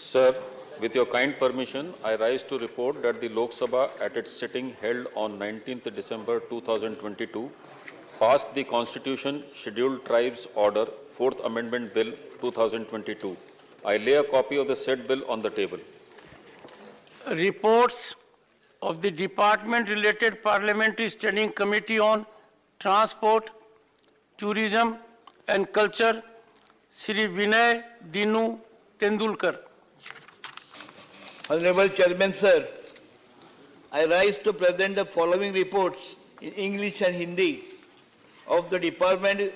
Sir, with your kind permission, I rise to report that the Lok Sabha at its sitting held on 19th December 2022 passed the Constitution Scheduled Tribes Order 4th Amendment Bill 2022. I lay a copy of the said bill on the table. Reports of the Department-related Parliamentary Standing Committee on Transport, Tourism and Culture, Shri Vinay Dinu Tendulkar. Honorable Chairman, sir, I rise to present the following reports in English and Hindi of the Department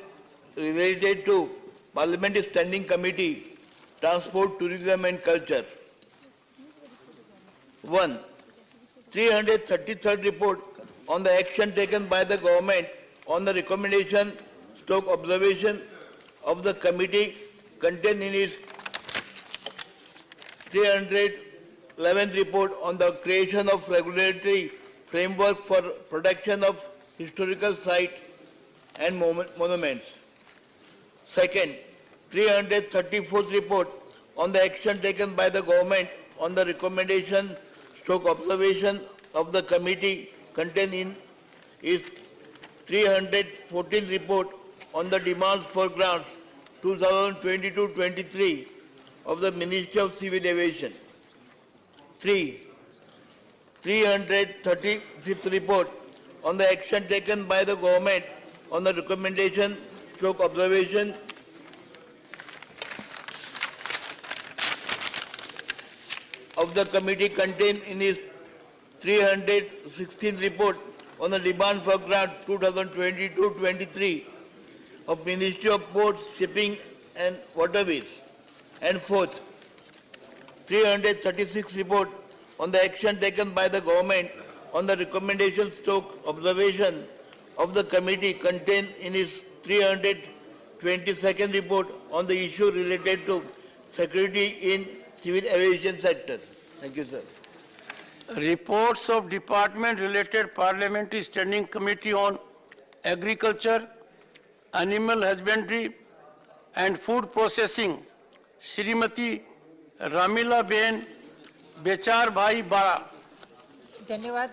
related to Parliamentary Standing Committee, Transport, Tourism and Culture. 1. 333rd report on the action taken by the government on the recommendation / observation of the committee contained in its 311th report on the creation of regulatory framework for protection of historical sites and monuments. Second, 334th report on the action taken by the government on the recommendation / observation of the committee contained in its 314th report on the demands for grants 2022-23 of the Ministry of Civil Aviation. 3. 335th report on the action taken by the government on the recommendation / observation of the committee contained in its 316th report on the demand for grant 2022-23 of Ministry of Ports, Shipping and Waterways. And fourth, 336th report on the action taken by the government on the recommendation / observation of the committee contained in its 322nd report on the issue related to security in civil aviation sector. Thank you, sir. Reports of Department-related Parliamentary Standing Committee on Agriculture, Animal Husbandry and Food Processing, Srimati Ramila Ben बेचार भाई बाड़ा। धन्यवाद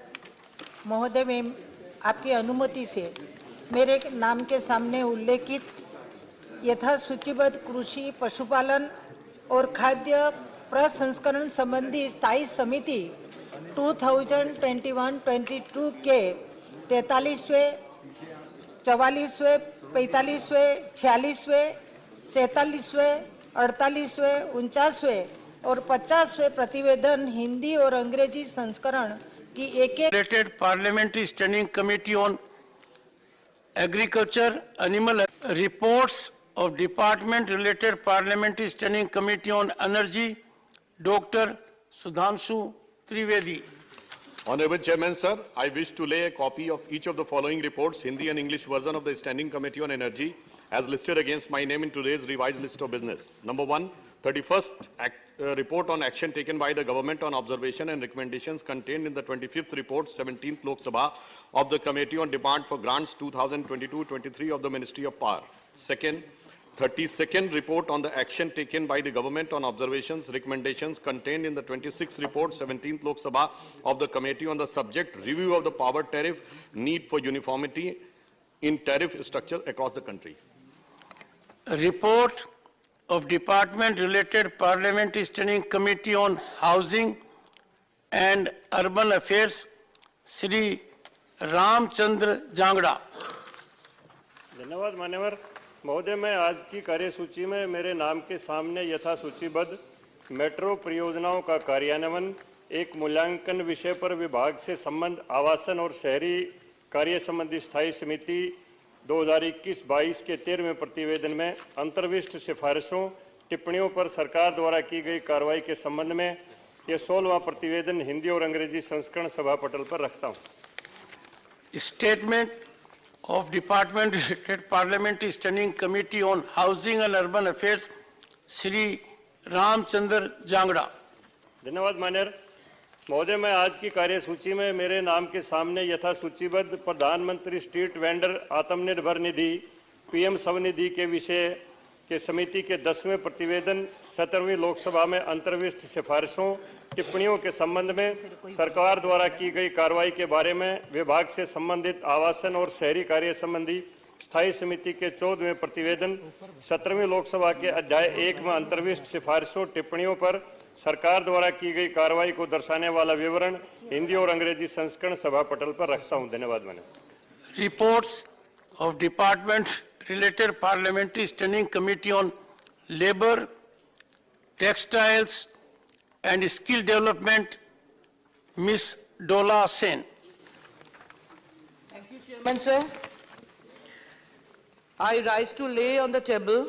महोदय। मैं आपकी अनुमति से मेरे नाम के सामने उल्लेखित यथा सूचीबद्ध कृषि, पशुपालन और खाद्य प्रसंस्करण संबंधी स्थायी समिति 2021-22 के 43वें, 44वें, 45वें, 46वें, 47वें, 48वें, 49वें और 50वें प्रतिवेदन हिंदी और अंग्रेजी संस्करण की एक related parliamentary standing committee on agriculture, animal reports of department related parliamentary standing committee on energy, doctor Sudhanshu Trivedi. Honorable Chairman, sir, I wish to lay a copy of each of the following reports, Hindi and English version of the Standing Committee on Energy, as listed against my name in today's revised list of business. Number 1, 31st report on action taken by the government on observation and recommendations contained in the 25th report, 17th Lok Sabha of the Committee on Demand for Grants 2022-23 of the Ministry of Power. Second, 32nd report on the action taken by the government on observations, recommendations contained in the 26th report, 17th Lok Sabha of the Committee on the subject review of the power tariff, need for uniformity in tariff structure across the country. Report of Department-related Parliamentary Standing Committee on Housing and Urban Affairs, Shri Ramchandra Jangda. धन्यवाद मान्यवर महोदय। मैं आज की कार्यसूची में मेरे नाम के सामने यथा सूचीबद्ध मेट्रो परियोजनाओं का कार्यान्वयन, एक मूल्यांकन विषय पर विभाग से संबंध, आवासन और शहरी कार्य संबंधी स्थायी समिति 2021-22 के 13वें प्रतिवेदन में अंतर्विष्ट सिफारिशों, टिप्पणियों पर सरकार द्वारा की गई कार्रवाई के संबंध में यह 16वां प्रतिवेदन हिंदी और अंग्रेजी संस्करण सभा पटल पर रखता हूं। Statement of Department Related Parliamentary Standing Committee on Housing and Urban Affairs, Shri Ramchandra Jangda. धन्यवाद माननीय महोदय। मैं आज की कार्यसूची में मेरे नाम के सामने यथा सूचीबद्ध प्रधानमंत्री street vendor Atmanirbhar Nidhi, PM Svanidhi के विषय कि समिति के 10वें प्रतिवेदन 17वीं लोकसभा में अंतर्विष्ट सिफारिशों टिप्पणियों के संबंध में सरकार द्वारा की गई कार्रवाई के बारे में विभाग से संबंधित आवासन और शहरी कार्य संबंधी स्थायी समिति के 14वें प्रतिवेदन 17वीं लोकसभा के अध्याय 1 में अंतर्विष्ट सिफारिशों टिप्पणियों पर सरकार द्वारा की गई कार्रवाई को दर्शाने वाला विवरण हिंदी और अंग्रेजी संस्करण सभा पटल पर रखता हूं। धन्यवाद। मैंने Reports of Department related Parliamentary Standing Committee on Labor, Textiles and Skill Development, Ms. Dola Sen. Thank you, Chairman, sir. I rise to lay on the table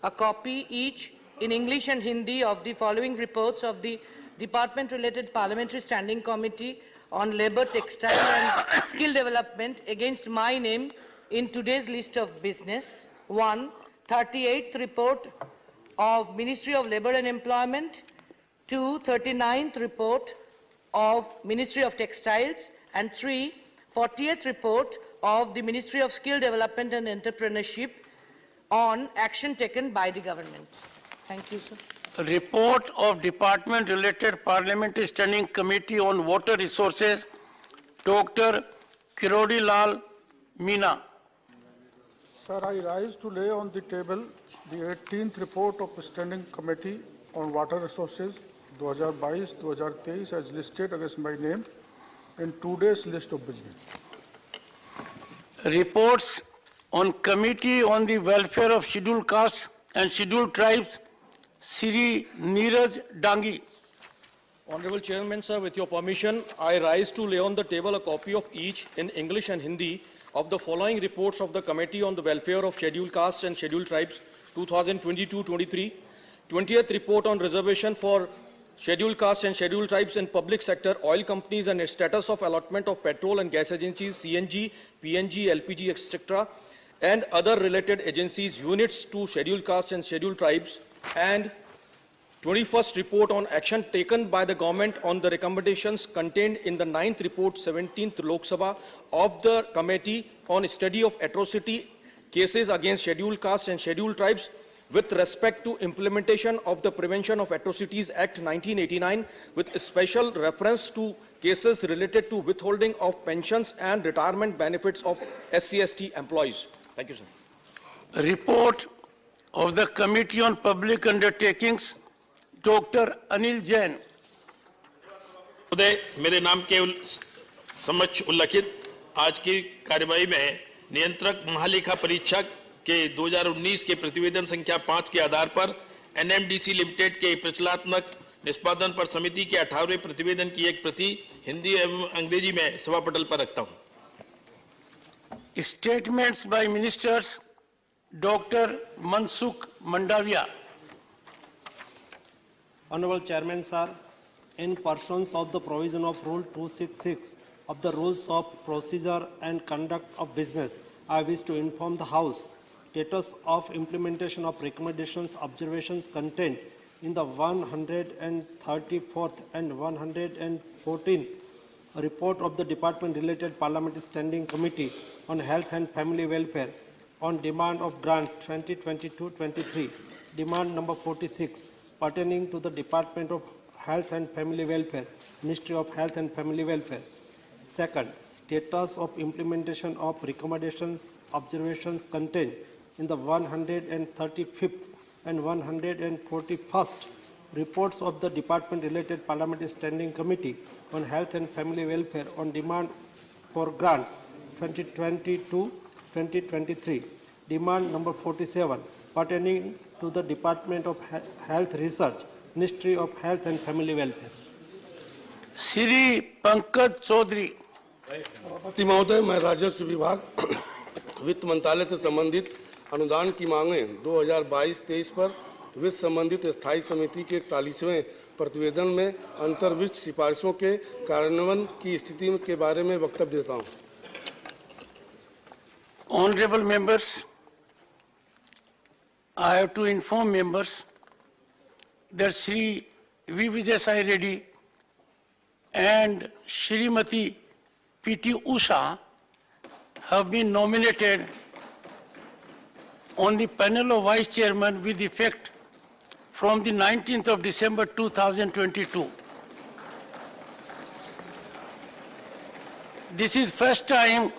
a copy each in English and Hindi of the following reports of the Department-related Parliamentary Standing Committee on Labour, Textile and Skill Development against my name in today's list of business. 1. 38th report of Ministry of Labour and Employment. 2. 39th report of Ministry of Textiles. And 3. 40th report of the Ministry of Skill Development and Entrepreneurship on action taken by the government. Thank you, sir. Report of Department related Parliamentary Standing Committee on Water Resources, Dr. Kirodi Lal Meena. Sir, I rise to lay on the table the 18th report of the Standing Committee on Water Resources 2022-2023 as listed against my name in today's list of business. Reports on Committee on the Welfare of Scheduled Castes and Scheduled Tribes, Sri Neeraj Dangi. Honorable Chairman, sir, with your permission, I rise to lay on the table a copy of each in English and Hindi of the following reports of the Committee on the Welfare of Scheduled Castes and Scheduled Tribes 2022-23, 20th report on reservation for Scheduled Castes and Scheduled Tribes in public sector, oil companies and status of allotment of petrol and gas agencies, CNG, PNG, LPG, etc., and other related agencies, units to Scheduled Castes and Scheduled Tribes, and 21st report on action taken by the government on the recommendations contained in the 9th report, 17th Lok Sabha of the Committee on Study of Atrocity Cases against Scheduled Castes and Scheduled Tribes with respect to implementation of the Prevention of Atrocities Act 1989 with special reference to cases related to withholding of pensions and retirement benefits of SC/ST employees. Thank you, sir. Report of the Committee on Public Undertakings, Dr. Anil Jain. महोदय, मेरे नाम के समक्ष उल्लिखित आज की कार्यवाही में नियंत्रक महालेखा परीक्षक के 2019 के प्रतिवेदन संख्या 5 के आधार पर एनएमडीसी लिमिटेड के प्रचलात्मक निष्पादन पर समिति के 18वें प्रतिवेदन की एक प्रति हिंदी एवं अंग्रेजी में सभा पटल पर रखता हूं। Statements by Ministers, Dr. Mansukh Mandavia. Honorable Chairman, sir, in pursuance of the provision of Rule 266 of the Rules of Procedure and Conduct of Business, I wish to inform the House status of implementation of recommendations, observations contained in the 134th and 114th report of the Department-related Parliamentary Standing Committee on Health and Family Welfare on demand of grant 2022-23, demand number 46, pertaining to the Department of Health and Family Welfare, Ministry of Health and Family Welfare. Second, status of implementation of recommendations, observations contained in the 135th and 141st reports of the Department-related Parliamentary Standing Committee on Health and Family Welfare on demand for grants 2022-2023, demand number 47, pertaining to the Department of Health Research, Ministry of Health and Family Welfare. Shri Pankaj Chaudhary. सभापति महोदय, मैं राजस्व विभाग वित्त मंत्रालय से संबंधित अनुदान की मांगें 2022-23 पर वित्त संबंधित स्थायी समिति के 41वें प्रतिवेदन में अंतर्विष्ट सिफारिशों के कार्यान्वयन की स्थिति के बारे में वक्तव्य देता हूं। Honorable members, I have to inform members that Shri V. Vijay Sai Reddy and Shrimati P.T. Usha have been nominated on the panel of vice chairman with effect from the 19th of December 2022. This is first time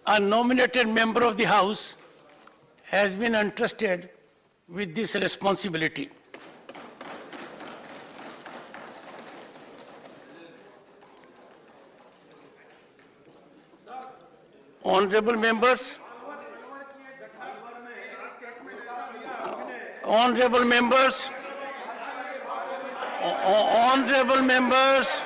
a nominated member of the House has been entrusted with this responsibility. Honorable members, honorable members, honorable members,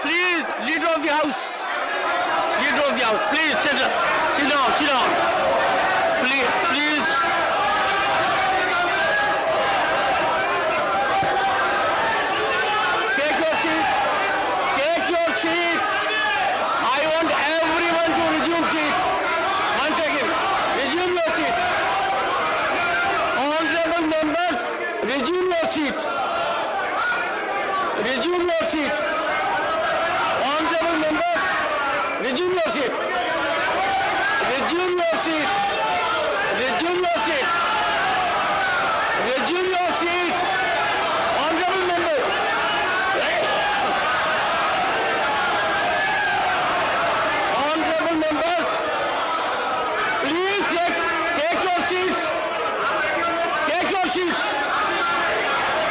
please, leader of the House, please sit down, please. Take your seat. I want everyone to resume seat. Once again, resume your seat. Honorable members, resume your seat. Resume your seat. Honorable members, resume your seat. Resume your seat. Resume your seat. Resume your seat. Honorable members. Honorable members, please take your seats. Take your seats.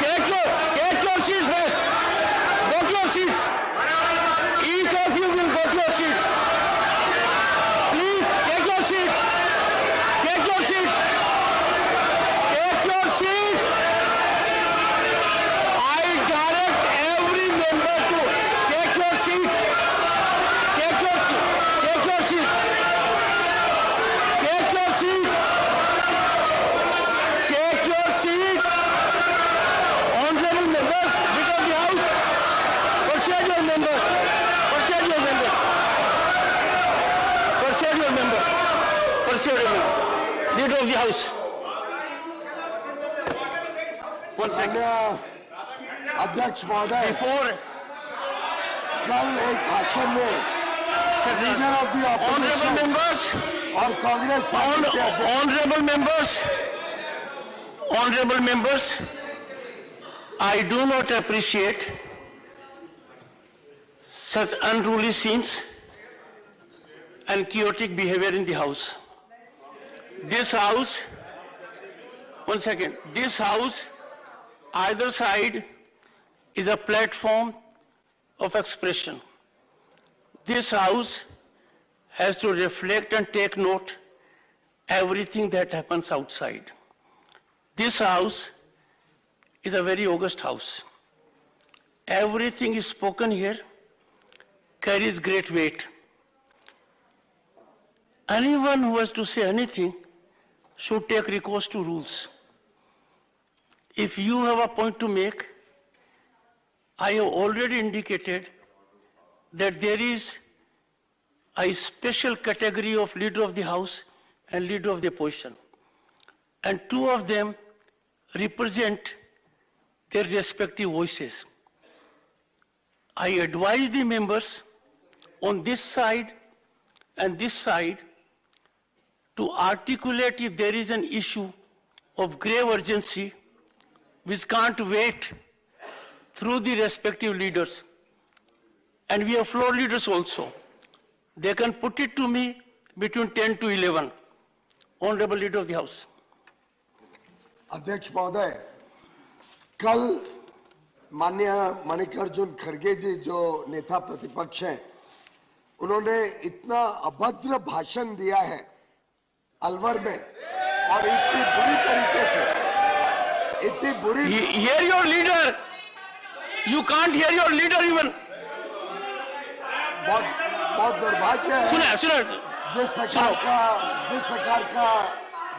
Take your seats first. Go to your seats. Each of you will go to your seats. Please take your seats. Take your seats. Take your seats. I direct every member to take your seat. Take your seat. Take your seat. Take your seat. Take your seat. Honorable members, leader of the House, persuade your members. Persuade your members. Persuade your members. Persuade your members. Leader of the House. One second. अध्यक्ष महोदय, Before कल एक भाषण में leader of the honorable opposition members, और Congress party के अध्यक्ष honorable members, I do not appreciate such unruly scenes and chaotic behavior in the House. This House, one second, this House, either side is a platform of expression. This House has to reflect and take note everything that happens outside. This House is a very august House. Everything is spoken here carries great weight. Anyone who has to say anything should take recourse to rules. If you have a point to make, I have already indicated that there is a special category of leader of the House and leader of the opposition. And two of them represent their respective voices. I advise the members on this side and this side to articulate if there is an issue of grave urgency which can't wait through the respective leaders. And we have floor leaders also. They can put it to me between 10 to 11. Honorable Leader of the House. अध्यक्ष महोदय, कल माननीय मल्लिकार्जुन खड़गे जी जो नेता प्रतिपक्ष हैं, उन्होंने इतना अभद्र भाषण दिया है अलवर में और इतनी बुरी तरीके से, इतनी बुरी। Hear your leader. You can't hear your leader even. बहुत दुर्भाग्य है जिस प्रकार का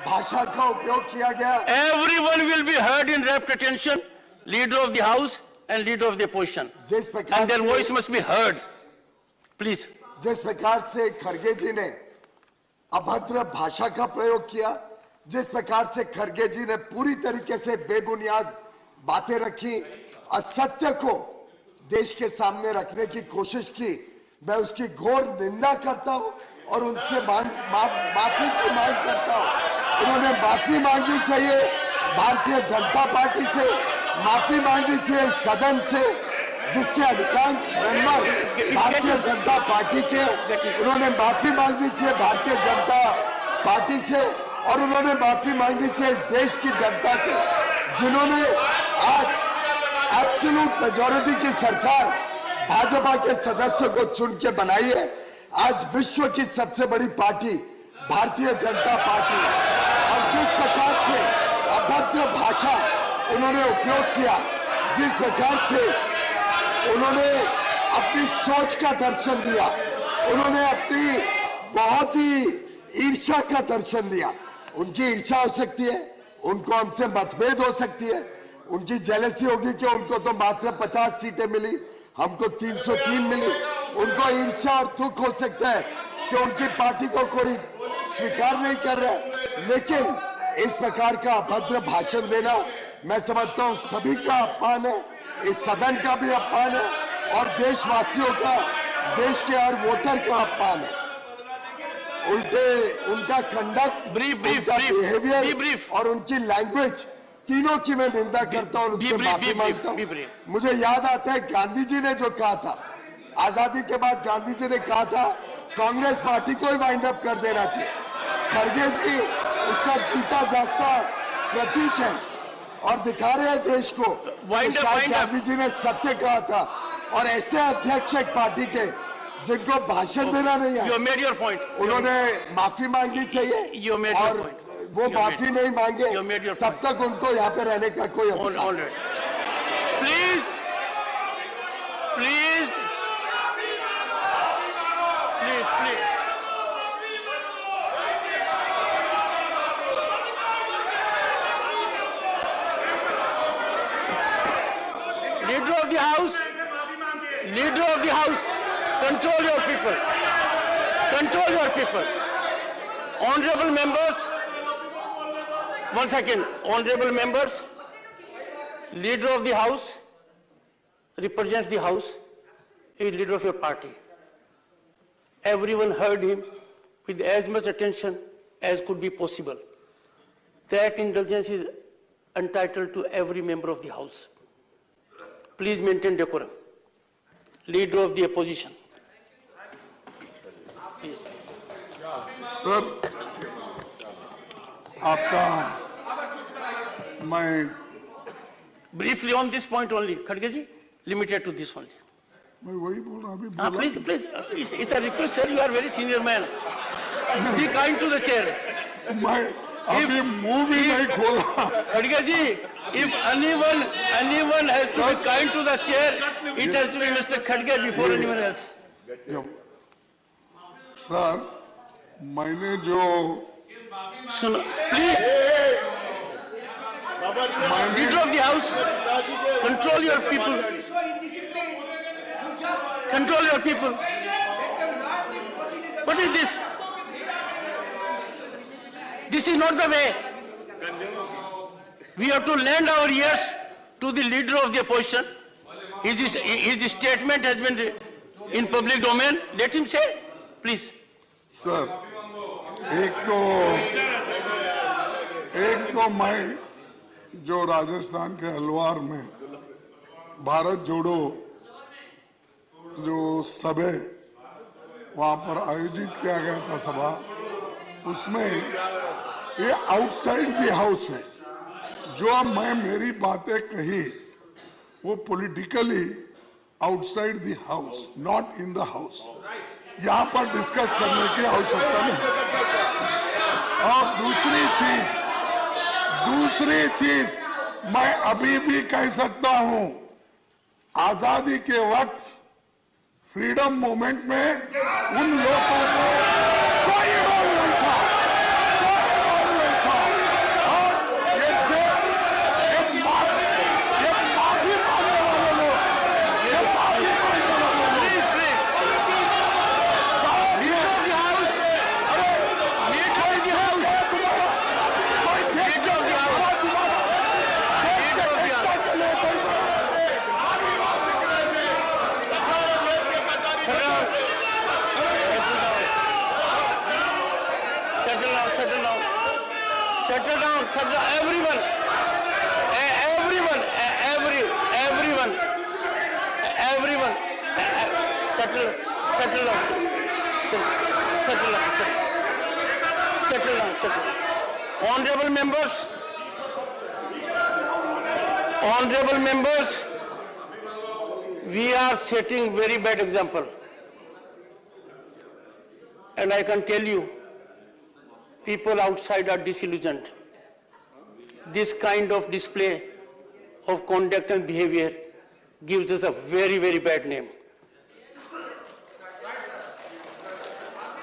भाषा का उपयोग किया गया। Everyone will be heard in rapt attention, leader of the House and leader of the opposition. And their voice must be heard. Please. जिस प्रकार से खड़गे जी ने अभद्र भाषा का प्रयोग किया, जिस प्रकार से खड़गे जी ने पूरी तरीके से बेबुनियाद बातें रखी, असत्य को देश के सामने रखने की कोशिश की, मैं उसकी घोर निंदा करता हूं और उनसे माफी की मांग करता हूं। उन्होंने माफी मांगनी चाहिए भारतीय जनता पार्टी से, माफी मांगनी चाहिए सदन से, जिसके अधिकांश मेंबर भारतीय जनता पार्टी के। उन्होंने माफी मांगनी चाहिए भारतीय जनता पार्टी से और उन्होंने माफी मांगनी चाहिए इस देश की जनता से, जिन्होंने आज एब्सोल्यूट मेजॉरिटी की सरकार भाजपा के सदस्यों को चुन के बनाई है। आज विश्व की सबसे बड़ी पार्टी भारतीय जनता पार्टी, और जिस प्रकार से अभद्र भाषा उन्होंने उपयोग किया, जिस प्रकार से उन्होंने अपनी सोच का दर्शन दिया, उन्होंने अपनी बहुत ही ईर्ष्या का दर्शन दिया। उनकी ईर्ष्या हो सकती है, उनको हमसे मतभेद हो सकती है, उनकी जेलसी होगी कि उनको तो मात्र 50 सीटें मिली, हमको 303 मिली। उनको ईर्ष्या और दुख हो सकता है कि उनकी पार्टी को कोई स्वीकार नहीं कर रहा है, लेकिन इस प्रकार का अभद्र भाषण देना मैं समझता हूं सभी का अपमान है, इस सदन का भी अपमान है और देशवासियों का, देश के हर वोटर का अपमान है। उल्टे उनका कंडक्ट, उनका बिहेवियर और उनकी लैंग्वेज, तीनों की मैं निंदा करता हूं, उनसे माफी मांगता हूं। मुझे याद आता है गांधी जी ने जो कहा था, आजादी के बाद गांधी जी ने कहा था कांग्रेस पार्टी को ही वाइंड अप कर देना चाहिए। खड़गे जी उसका जीता जागता प्रतीक है और दिखा रहे हैं देश को शायद गांधी जी ने सत्य कहा था। और ऐसे अध्यक्ष एक पार्टी के जिनको भाषण देना नहीं है, उन्होंने माफी मांगनी चाहिए और वो माफी नहीं मांगे तब तक उनको यहाँ पे रहने का कोई अधिकार नहीं। Please please please please Leader of the House, Leader of the House, control your people. Control your people. Honorable members, one second. Honorable members, Leader of the House represents the House, he is leader of your party. Everyone heard him with as much attention as could be possible. That indulgence is entitled to every member of the House. Please maintain decorum. Leader of the opposition. Sir, आपका मैं Briefly on this point only, Khadge ji, limited to this only. मैं वही बोल रहा अभी बोला। Please, it's a request, sir. You are very senior man. Be kind to the chair. मैं अभी मुंह भी नहीं खोला। Khadge ji, if anyone has to be kind to the chair, it has to be Mr. Khadge before anyone else. Sir, मैंने जो सुनो, please. Leader of the House, control your people. Control your people. What is this? This is not the way. We have to lend our ears to the leader of the opposition. His statement has been in public domain. Let him say, please. Sir, एक तो मैं जो राजस्थान के हल्द्वार में भारत जोड़ो जो सभा वहां पर आयोजित किया गया था सभा, उसमें ये आउटसाइड द हाउस है। जो मैं मेरी बातें कही वो politically outside the house, not in the house. यहाँ पर डिस्कस करने की आवश्यकता नहीं। और दूसरी चीज मैं अभी भी कह सकता हूं, आजादी के वक्त फ्रीडम मूवमेंट में उन लोगों को कोई रोल नहीं था, और ये माफी मांगने वाले लोग, ये माफी मांगने वाले लोग, settle down, settle down, settle down, settle down, everyone, everyone, everyone, settle, settle down, settle down, settle down, settle. Honorable members, we are setting very bad example. And I can tell you, people outside are disillusioned. This kind of display of conduct and behavior gives us a very, very bad name.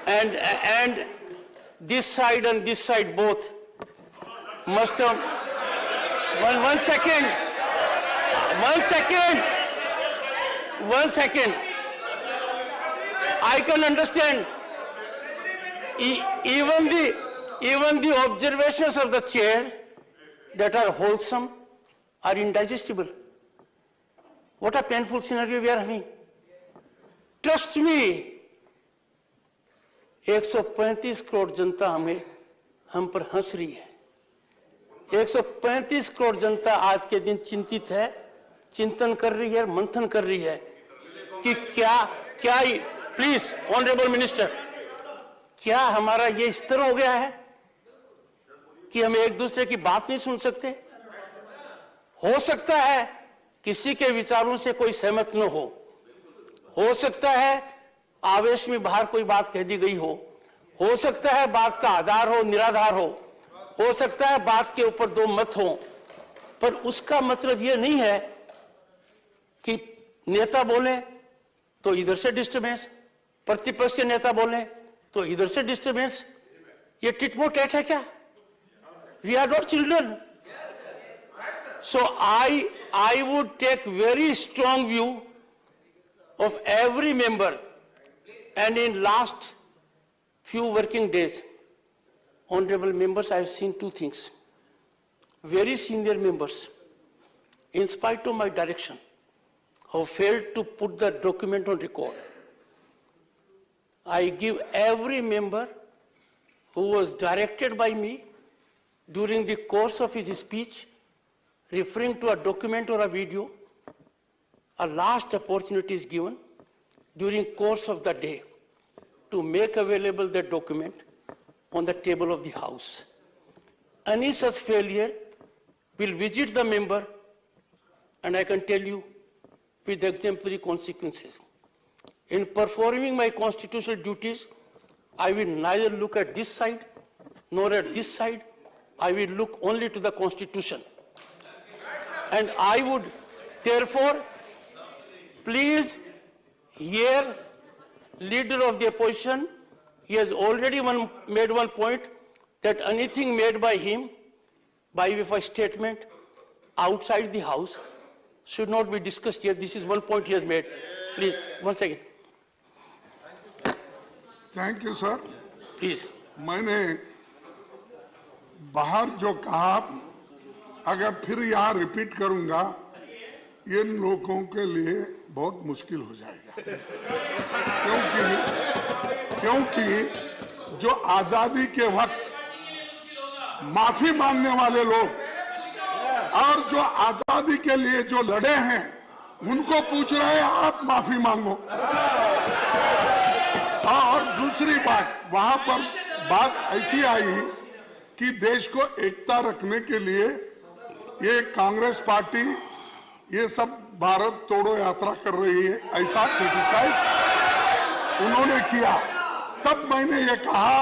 And this side and this side both must have, one second, I can understand. Even the observations of the chair that are wholesome are indigestible. What a painful scenario we are having. Trust me, 135 crore जनता हम पर हंस रही है। 135 करोड़ जनता आज के दिन चिंतित है, चिंतन कर रही है, मंथन कर रही है कि क्या प्लीज ऑनरेबल मिनिस्टर, क्या हमारा ये स्तर हो गया है कि हम एक दूसरे की बात नहीं सुन सकते? हो सकता है किसी के विचारों से कोई सहमत न हो सकता है आवेश में बाहर कोई बात कह दी गई हो सकता है बात का आधार हो निराधार हो सकता है बात के ऊपर दो मत हो, पर उसका मतलब ये नहीं है कि नेता बोले तो इधर से डिस्टर्बेंस, प्रतिपक्ष के नेता बोले तो इधर से डिस्टर्बेंस। ये टिट फॉर टैट है क्या? We are not children. So I would take very strong view of every member, and in last few working days, honorable members, I have seen two things. Very senior members, in spite of my direction, have failed to put the document on record. I give every member who was directed by me during the course of his speech, referring to a document or a video, a last opportunity is given during course of the day to make available the document on the table of the House. Any such failure will visit the member, and I can tell you with exemplary consequences. In performing my constitutional duties, I will neither look at this side nor at this side. I will look only to the Constitution. And I would therefore please hear leader of the opposition. He has already made one point that anything made by him by way of a statement outside the House should not be discussed here. This is one point he has made. Please, 1 second. Thank you sir. Please. मैंने बाहर जो कहा अगर फिर यहाँ repeat करूंगा इन लोगों के लिए बहुत मुश्किल हो जाएगा, क्योंकि जो आजादी के वक्त माफी मांगने वाले लोग और जो आजादी के लिए जो लड़े हैं उनको पूछ रहे हैं आप माफी मांगो। और दूसरी बात, वहां पर बात ऐसी आई कि देश को एकता रखने के लिए ये कांग्रेस पार्टी ये सब भारत तोड़ो यात्रा कर रही है, ऐसा क्रिटिसाइज उन्होंने किया। तब मैंने ये कहा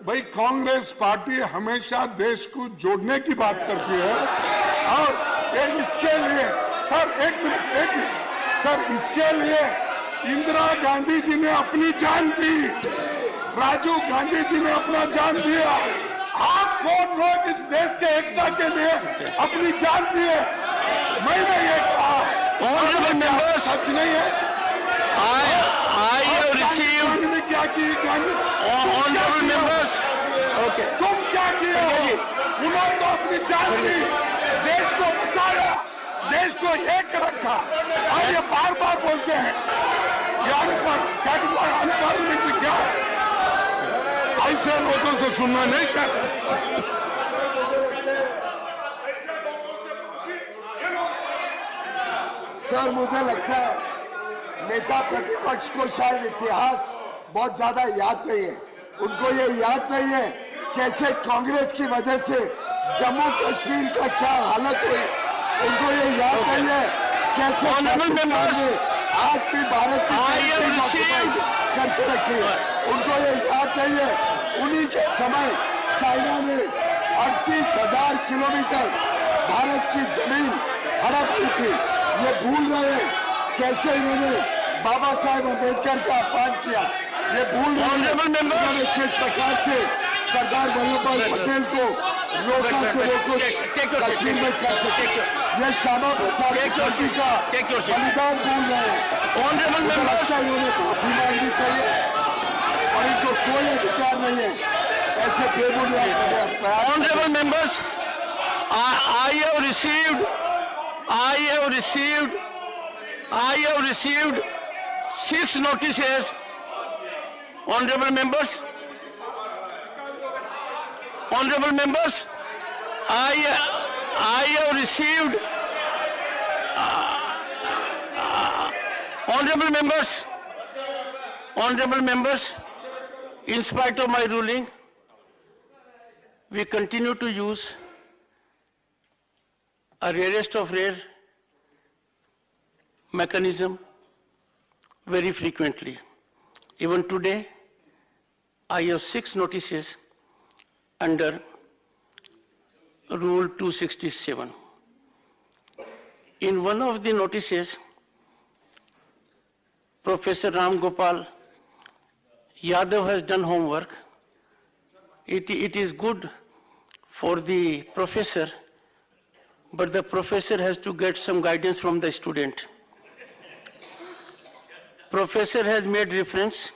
भाई कांग्रेस पार्टी हमेशा देश को जोड़ने की बात करती है और इसके लिए सर एक मिनट सर, इसके लिए इंदिरा गांधी जी ने अपनी जान दी, राजीव गांधी जी ने अपना जान दिया। आप कौन लोग इस देश के एकता के लिए अपनी जान दिए? मैंने ये कहा सच नहीं है। I have received ने क्या की गांधी? honorable members. Okay. तुम क्या किए हो? उन्होंने तो अपनी जान दी, देश को बचाया, देश को एक रखा, और ये बार बार बोलते हैं ये अनपार्लियामेंट्री क्या है? ऐसे लोगों से सुनना नहीं चाहता। सर, मुझे लगता है नेता प्रतिपक्ष को शायद इतिहास बहुत ज्यादा याद नहीं है। उनको ये याद नहीं है कैसे कांग्रेस की वजह से जम्मू कश्मीर का क्या हालत हुई। उनको ये याद नहीं है कैसे पाकिस्तान ने आज भी भारत की करके रखी है। उनको ये याद नहीं है उन्हीं के समय चाइना ने 38,000 किलोमीटर भारत की जमीन हड़प ली थी। ये भूल रहे हैं कैसे इन्होंने बाबा साहेब अम्बेडकर का अपमान किया। ये भूल रहे हैं उन्होंने किस प्रकार से सरदार वल्लभ भाई पटेल को रोका कि वो कुछ कश्मीर में कर सके। ये श्यामा प्रसाद मुखर्जी का बलिदान भूल रहे हैं। मुझे लगता है इन्होंने माफी मांगनी चाहिए और इनको कोई अधिकार नहीं है ऐसे बेबुनियाद। Honorable members, I have received 6 notices. Honorable members, I have received. Honorable members, in spite of my ruling, we continue to use a rarest of rare mechanism very frequently. Even today, I have 6 notices under Rule 267. In one of the notices, Professor Ram Gopal Yadav has done homework. It is good for the professor, but the professor has to get some guidance from the student. Professor has made reference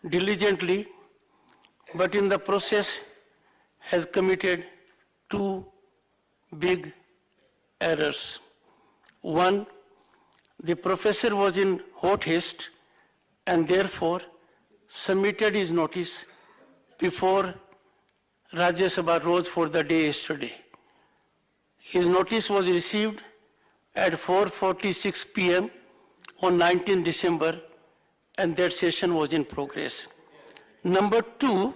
diligently, but in the process has committed 2 big errors. One, the professor was in hot haste and therefore submitted his notice before Rajya Sabha rose for the day yesterday. His notice was received at 4:46 p.m. on 19 December and that session was in progress. Number 2,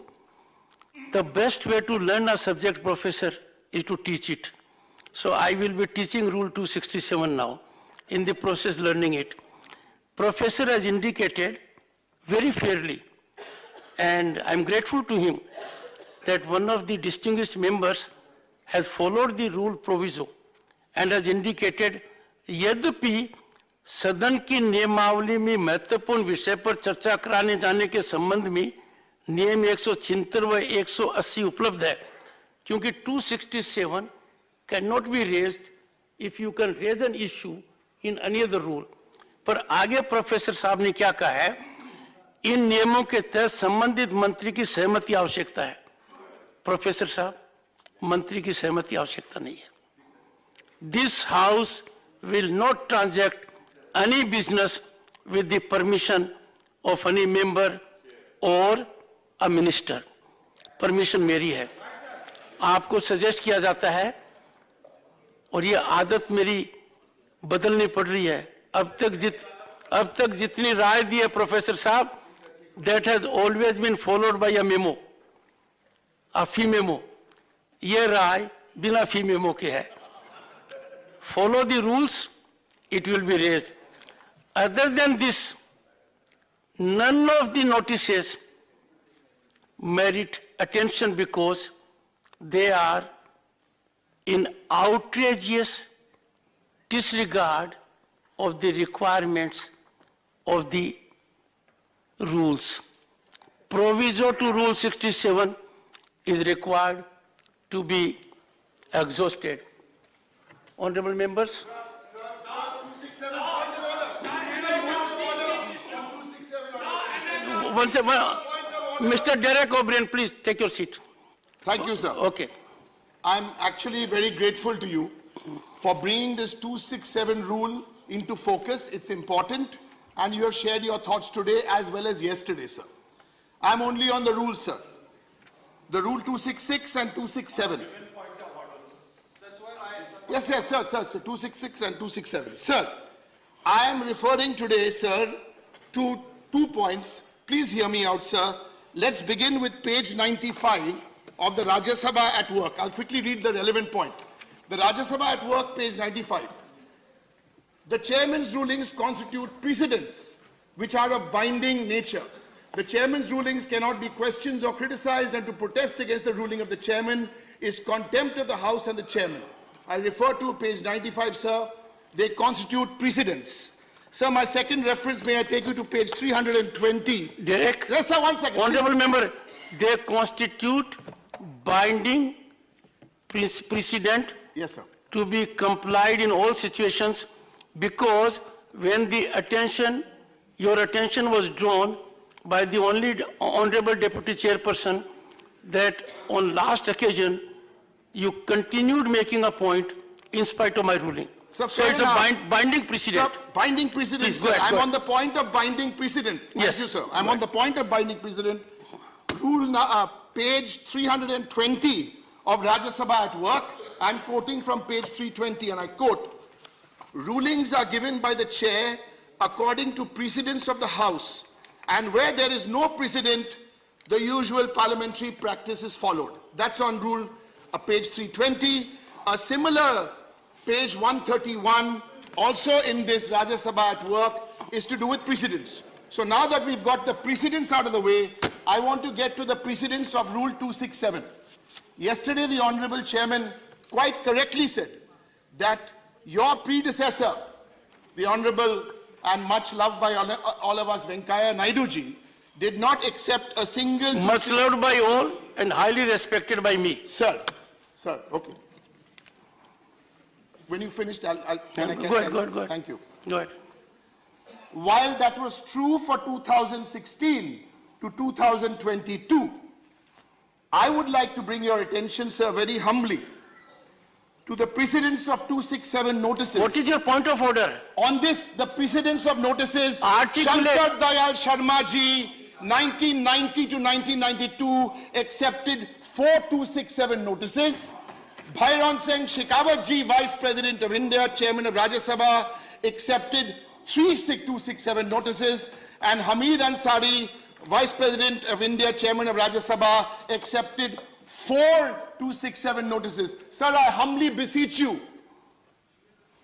the best way to learn a subject, professor, is to teach it. So I will be teaching Rule 267 now, in the process learning it. Professor has indicated very fairly, and I'm grateful to him, that one of the distinguished members has followed the rule proviso and has indicated, यद्यपि सदन की नियमावली में महत्वपूर्ण विषय पर चर्चा कराने जाने के संबंध में नियम 176 व 180 उपलब्ध है, क्योंकि 267 cannot be raised if you can raise an issue in any other rule. पर आगे प्रोफेसर साहब ने क्या कहा है, इन नियमों के तहत संबंधित मंत्री की सहमति आवश्यकता है। प्रोफेसर साहब, मंत्री की सहमति आवश्यकता नहीं है। This house will not transact any business with the permission of any member or a minister. Permission मेरी है। आपको सजेस्ट किया जाता है और ये आदत मेरी बदलनी पड़ रही है। अब तक जितनी राय दी है प्रोफेसर साहब, that has always been followed by a memo, a fee memo. ये राय बिना fee memo के है। Follow the rules, it will be raised. Other than this, none of the notices merit attention because they are in outrageous disregard of the requirements of the rules. Proviso to Rule 67 is required to be exhausted. Honorable members. Mr. Derek O'Brien, please take your seat. Thank you, sir. Okay. I'm actually very grateful to you for bringing this 267 rule into focus. It's important, and you have shared your thoughts today as well as yesterday, sir. I'm only on the rules, sir. The rule 266 and 267. Yes, yes, sir, 266 and 267. Sir, I am referring today, sir, to 2 points. Please hear me out, sir. Let's begin with page 95 of the Rajya Sabha at work. I'll quickly read the relevant point. The Rajya Sabha at work, page 95. The chairman's rulings constitute precedents which are of binding nature. The chairman's rulings cannot be questioned or criticized, and to protest against the ruling of the chairman is contempt of the House and the chairman. I refer to page 95, sir. They constitute precedents. Sir, my second reference, may I take you to page 320? Derek? Yes, sir, 1 second. Honorable member, they constitute binding precedent. Yes, sir. To be complied in all situations, because when your attention was drawn by the Honorable Deputy Chairperson that on last occasion you continued making a point in spite of my ruling. So it's a binding precedent. Sir, binding precedent, Please, sir. I'm go on the point of binding precedent. Thank you, sir. I'm on the point of binding precedent. Page 320 of Rajya Sabha at work. I'm quoting from page 320, and I quote, rulings are given by the chair according to precedents of the House, and where there is no precedent, the usual parliamentary practice is followed. That's on rule page 320. A similar page 131, also in this Rajya Sabha at work, is to do with precedents. So now that we've got the precedents out of the way, I want to get to the precedents of rule 267. Yesterday, the Honorable Chairman quite correctly said that your predecessor, the Honorable and much loved by all of us, Venkaiah Naidu ji, did not accept a single... Much loved by all and highly respected by me. Sir, okay. When you finished, Go ahead. Thank you. Go ahead. While that was true for 2016 to 2022, I would like to bring your attention, sir, very humbly, to the precedents of 267 notices. What is your point of order? On this, the precedents of notices, Shankar Dayal Sharma ji, 1990 to 1992, accepted 4 267 notices. Bhairon Singh Shekhawat ji, Vice President of India, Chairman of Rajya Sabha, accepted 3 267 notices, and Hamid Ansari, Vice President of India, Chairman of Rajya Sabha, accepted 4 267 notices. Sir, I humbly beseech you,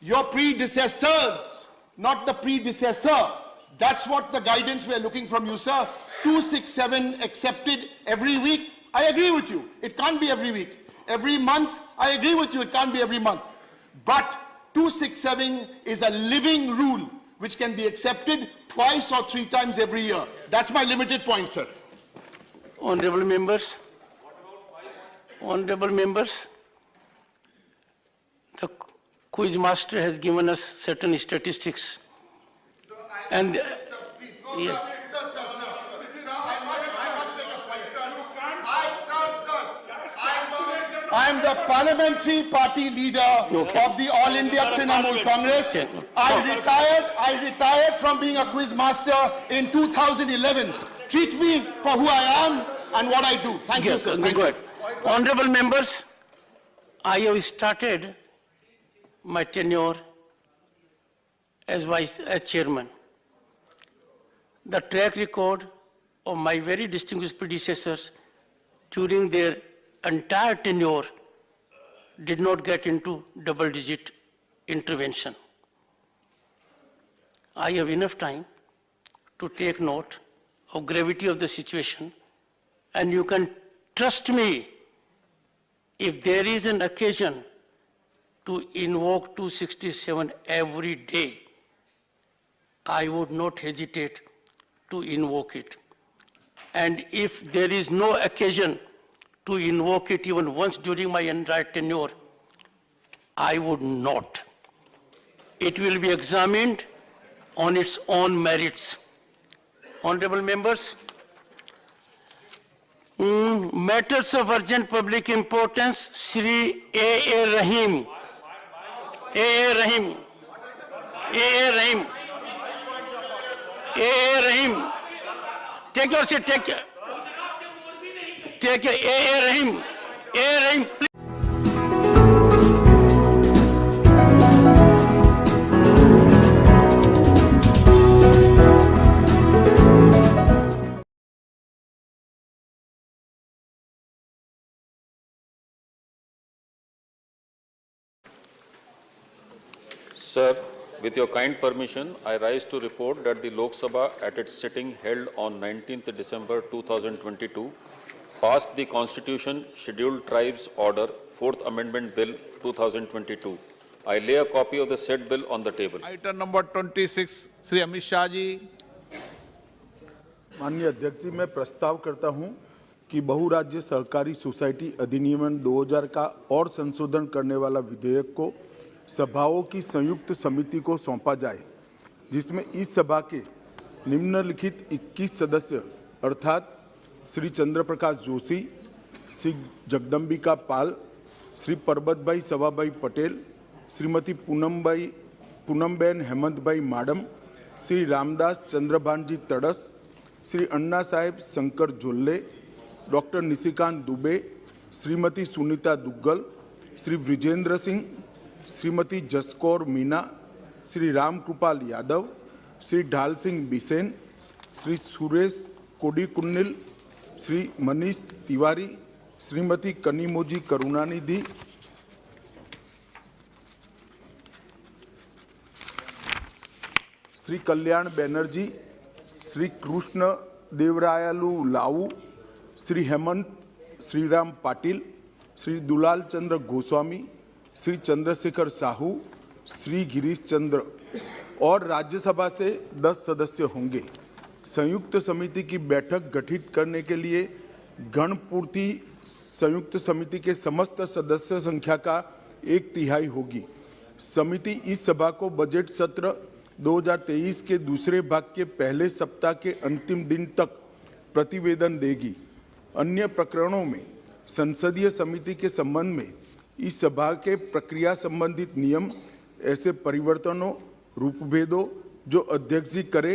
your predecessors, not the predecessor. That's what the guidance we're looking from you, sir. 267 accepted every week. I agree with you. It can't be every week. Every month, I agree with you. It can't be every month. But 267 is a living rule which can be accepted twice or 3 times every year. That's my limited point, sir. Honorable members, the quiz master has given us certain statistics. And yes. I am the parliamentary party leader of the All India Trinamool Congress. I retired from being a quiz master in 2011. Treat me for who I am and what I do. Thank you, sir. Thank you. Honorable members, I have started my tenure as chairman. The track record of my very distinguished predecessors during their entire tenure did not get into double-digit intervention. I have enough time to take note of gravity of the situation, and you can trust me, if there is an occasion to invoke 267 every day, I would not hesitate to invoke it. And if there is no occasion to invoke it even once during my entire tenure, I would not. It will be examined on its own merits. Honorable members, matters of urgent public importance, Shri A.A. Rahim. A.A. Rahim. A.A. Rahim. A.A. Rahim. Take your seat, take A. Rahim. A. Rahim, please. Sir, with your kind permission, I rise to report that the Lok Sabha at its sitting held on 19th December 2022 passed the Constitution Scheduled Tribes Order 4th Amendment Bill 2022. I lay a copy of the said bill on the table. Item number 26, Sri Amit Shah ji. माननीय अध्यक्ष जी, मैं प्रस्ताव करता हूं कि बहुराज्य सहकारी society अधिनियम 2000 का और संशोधन करने वाला विधेयक को सभाओं की संयुक्त समिति को सौंपा जाए, जिसमें इस सभा के निम्नलिखित 21 सदस्य अर्थात श्री चंद्र प्रकाश जोशी, श्री जगदम्बिका पाल, श्री परबत भाई सवाभाई पटेल, श्रीमती पूनमबेन हेमंत भाई माडम, श्री रामदास चंद्रभानजी तड़स, श्री अन्ना साहेब शंकर जोल्ले, डॉक्टर निशिकांत दुबे, श्रीमती सुनीता दुग्गल, श्री विजेंद्र सिंह, श्रीमती जसकौर मीना, श्री रामकृपाल यादव, श्री ढाल सिंह बिसेन, श्री सुरेश कोडिकुन्निल, श्री मनीष तिवारी, श्रीमती कनिमोजी करुणानिधि, श्री कल्याण बैनर्जी, श्री कृष्ण देवरायलु लाऊ, श्री हेमंत श्रीराम पाटिल, श्री दुलाल चंद्र गोस्वामी, श्री चंद्रशेखर साहू, श्री गिरीश चंद्र और राज्यसभा से 10 सदस्य होंगे। संयुक्त समिति की बैठक गठित करने के लिए गणपूर्ति संयुक्त समिति के समस्त सदस्य संख्या का 1/3 होगी। समिति इस सभा को बजट सत्र 2023 के दूसरे भाग के पहले सप्ताह के अंतिम दिन तक प्रतिवेदन देगी। अन्य प्रकरणों में संसदीय समिति के संबंध में इस सभा के प्रक्रिया संबंधित नियम ऐसे परिवर्तनों रूपभेदों जो अध्यक्ष जी करे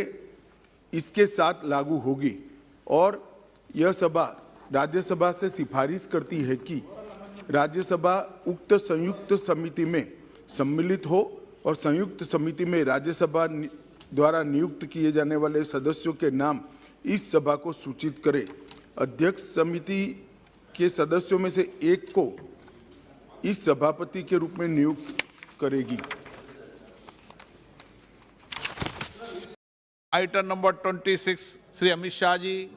इसके साथ लागू होगी और यह सभा राज्यसभा से सिफारिश करती है कि राज्यसभा उक्त संयुक्त समिति में सम्मिलित हो और संयुक्त समिति में राज्यसभा द्वारा नियुक्त किए जाने वाले सदस्यों के नाम इस सभा को सूचित करे। अध्यक्ष समिति के सदस्यों में से एक को इस सभापति के रूप में नियुक्त करेगी। Item number 26, Sri Amit Shah ji.